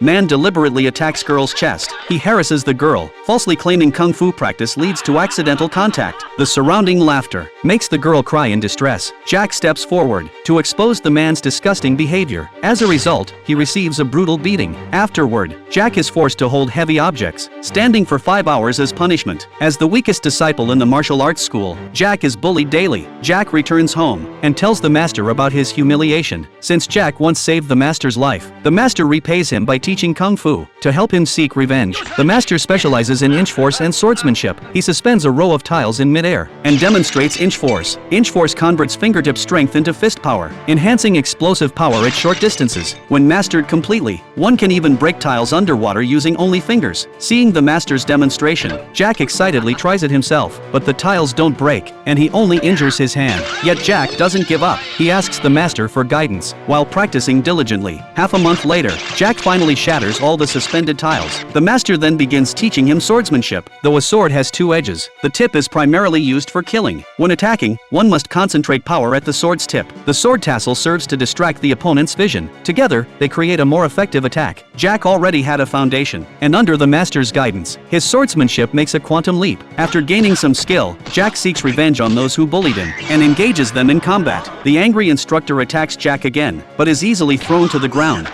Man deliberately attacks girl's chest. He harasses the girl, falsely claiming kung fu practice leads to accidental contact. The surrounding laughter makes the girl cry in distress. Jack steps forward to expose the man's disgusting behavior. As a result, he receives a brutal beating. Afterward, Jack is forced to hold heavy objects, standing for 5 hours as punishment. As the weakest disciple in the martial arts school, Jack is bullied daily. Jack returns home and tells the master about his humiliation. Since Jack once saved the master's life, the master repays him by teaching kung fu to help him seek revenge. The master specializes in inch force and swordsmanship. He suspends a row of tiles in midair and demonstrates inch force. Inch force converts fingertip strength into fist power, enhancing explosive power at short distances. When mastered completely, one can even break tiles underwater using only fingers. Seeing the master's demonstration, Jack excitedly tries it himself, but the tiles don't break, and he only injures his hand. Yet Jack doesn't give up. He asks the master for guidance while practicing diligently. Half a month later, Jack finally shatters all the suspended tiles. The master then begins teaching him swordsmanship. Though a sword has 2 edges, the tip is primarily used for killing. When attacking, one must concentrate power at the sword's tip. The sword tassel serves to distract the opponent's vision. Together, they create a more effective attack. Jack already had a foundation, and under the master's guidance, his swordsmanship makes a quantum leap. After gaining some skill, Jack seeks revenge on those who bullied him and engages them in combat. The angry instructor attacks Jack again, but is easily thrown to the ground.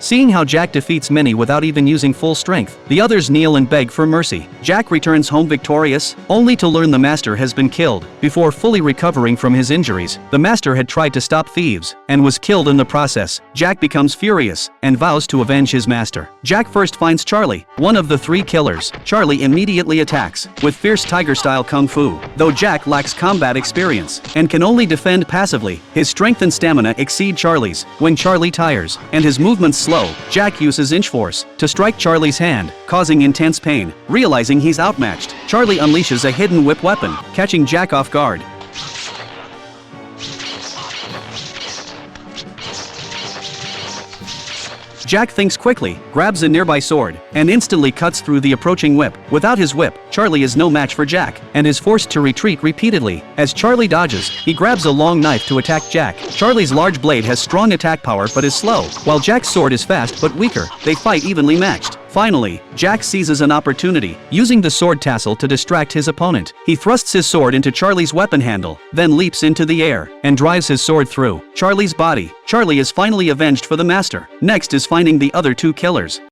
Seeing how Jack defeats many without even using full strength, the others kneel and beg for mercy. Jack returns home victorious, only to learn the master has been killed. Before fully recovering from his injuries, the master had tried to stop thieves and was killed in the process. Jack becomes furious and vows to avenge his master. Jack first finds Charlie, one of the 3 killers. Charlie immediately attacks with fierce tiger-style kung fu. Though Jack lacks combat experience and can only defend passively, his strength and stamina exceed Charlie's. When Charlie tires and his movements slow, Jack uses inch force to strike Charlie's hand, causing intense pain. Realizing he's outmatched, Charlie unleashes a hidden whip weapon, catching Jack off guard. Jack thinks quickly, grabs a nearby sword, and instantly cuts through the approaching whip. Without his whip, Charlie is no match for Jack, and is forced to retreat repeatedly. As Charlie dodges, he grabs a long knife to attack Jack. Charlie's large blade has strong attack power but is slow, while Jack's sword is fast but weaker. They fight evenly matched. Finally, Jack seizes an opportunity, using the sword tassel to distract his opponent. He thrusts his sword into Charlie's weapon handle, then leaps into the air, and drives his sword through Charlie's body. Charlie is finally avenged for the master. Next is finding the other 2 killers.